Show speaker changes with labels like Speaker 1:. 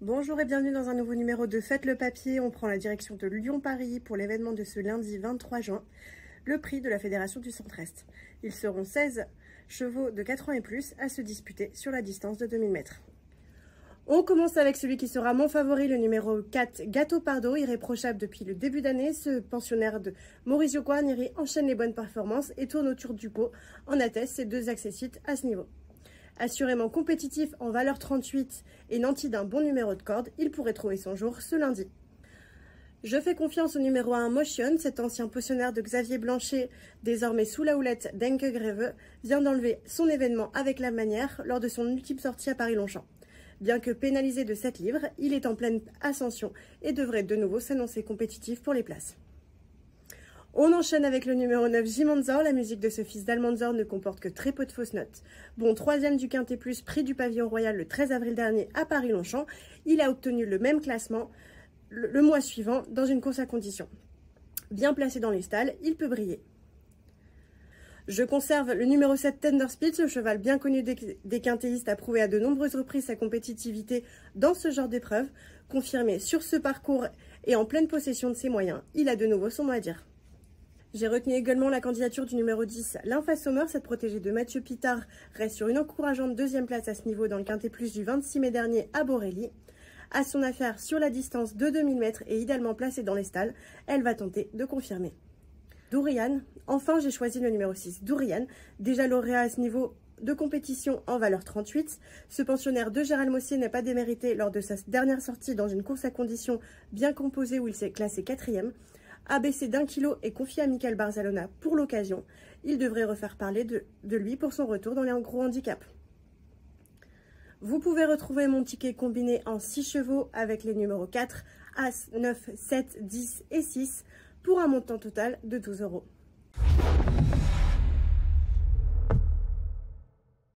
Speaker 1: Bonjour et bienvenue dans un nouveau numéro de Faites le papier. On prend la direction de Lyon-Paris pour l'événement de ce lundi 23 juin, le prix de la Fédération du Centre-Est. Ils seront 16 chevaux de 4 ans et plus à se disputer sur la distance de 2000 mètres. On commence avec celui qui sera mon favori, le numéro 4, Gâteau Pardo, irréprochable depuis le début d'année. Ce pensionnaire de Maurizio Guarnieri enchaîne les bonnes performances et tourne autour du pot. En atteste ses deux accessites à ce niveau. Assurément compétitif en valeur 38 et nanti d'un bon numéro de corde, il pourrait trouver son jour ce lundi. Je fais confiance au numéro 1 Motion. Cet ancien pensionnaire de Xavier Blanchet, désormais sous la houlette d'Enke Greve, vient d'enlever son événement avec la manière lors de son ultime sortie à Paris-Longchamp. Bien que pénalisé de 7 livres, il est en pleine ascension et devrait de nouveau s'annoncer compétitif pour les places. On enchaîne avec le numéro 9, Jimanzor. La musique de ce fils d'Almanzor ne comporte que très peu de fausses notes. Bon, 3e du Quintet Plus, prix du Pavillon Royal le 13 avril dernier à Paris-Longchamp. Il a obtenu le même classement le mois suivant dans une course à condition. Bien placé dans les stalles, il peut briller. Je conserve le numéro 7, Tender Speed. Ce cheval bien connu des quintéistes a prouvé à de nombreuses reprises sa compétitivité dans ce genre d'épreuve. Confirmé sur ce parcours et en pleine possession de ses moyens, il a de nouveau son mot à dire. J'ai retenu également la candidature du numéro 10, L'Infa Sommer. Cette protégée de Mathieu Pitard reste sur une encourageante 2e place à ce niveau dans le Quintet Plus du 26 mai dernier à Borély. À son affaire sur la distance de 2000 mètres et idéalement placée dans les stalles, elle va tenter de confirmer. Dourian. Enfin, j'ai choisi le numéro 6, Dourian, déjà lauréat à ce niveau de compétition en valeur 38. Ce pensionnaire de Gérald Mossier n'a pas démérité lors de sa dernière sortie dans une course à condition bien composée où il s'est classé 4e. Abaissé d'1 kilo et confié à Michael Barzalona pour l'occasion, il devrait refaire parler de lui pour son retour dans les gros handicaps. Vous pouvez retrouver mon ticket combiné en 6 chevaux avec les numéros 4, As, 9, 7, 10 et 6 pour un montant total de 12 €.